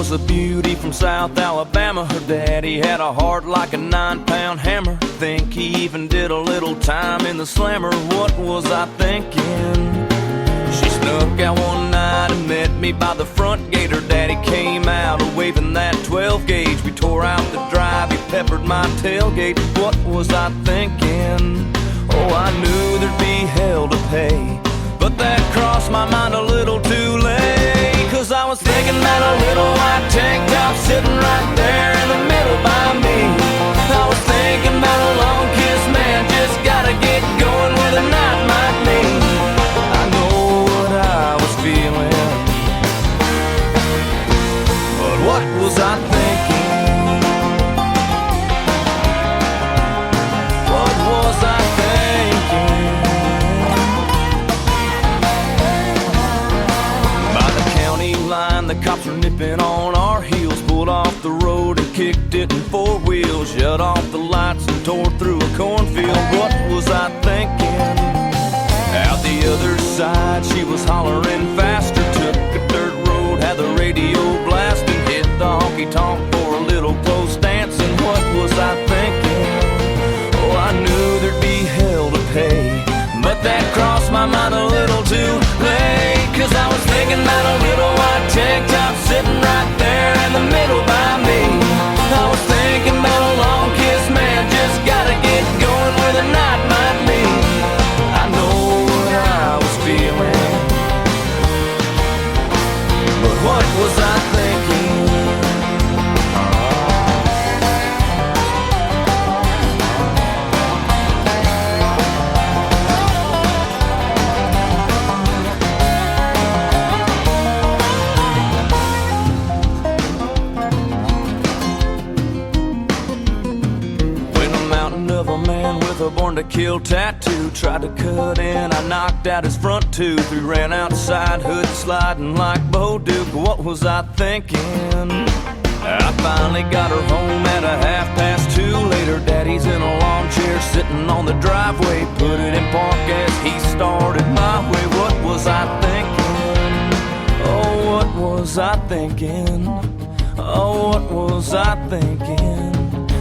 was a beauty from South Alabama. Her daddy had a heart like a 9-pound hammer. Think he even did a little time in the slammer. What was I thinking? She snuck out one night and met me by the front gate. Her daddy came out waving that 12 gauge. We tore out the drive, he peppered my tailgate. What was I thinking? Oh, I knew there'd be hell to pay, but that crossed my mind a little too late. Cause I was thinking about a little white tank top sitting right there in the middle by me. I was thinking about a long kiss, man, just gotta get going where the night might mean. I know what I was feeling, but what was I thinking? What was I thinking? By the county line, the cops were nipping on our heels. Pulled off the road and kicked it in 4 wheels. Shut off the lights and tore through a cornfield. What was I thinking? Out the other side, she was hollering faster. Took a dirt road, had the radio blasting. Hit the honky-tonk for a little close dancing. What was I thinking? Oh, I knew there'd be hell to pay, but that crossed my mind a little too late. Cause I was thinking about a little white tank top sitting right there in the middle by me. I was thinking about a long kiss, man, just gotta get going where the night might be. I know what I was feeling, but what was I thinking? Of a man with a born to kill tattoo tried to cut in, I knocked out his front tooth. We ran outside, hood sliding like Bo Duke. What was I thinking? I finally got her home at a 2:30. Later, daddy's in a lawn chair sitting on the driveway. Put it in park as he started my way. What was I thinking? Oh, what was I thinking? Oh, what was I thinking?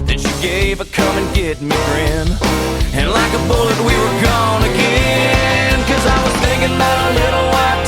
Then she gave a come and get me grin, and like a bullet we were gone again. Cause I was thinking about a little white